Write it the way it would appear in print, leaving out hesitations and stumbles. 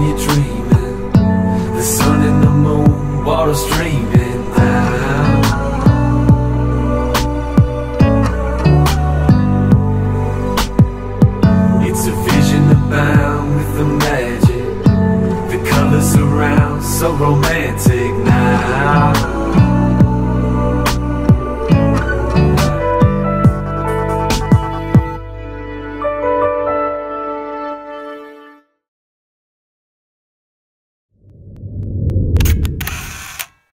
you're dreaming. The sun and the moon, water streaming down. It's a vision abound with the magic. The colors around, so romantic now.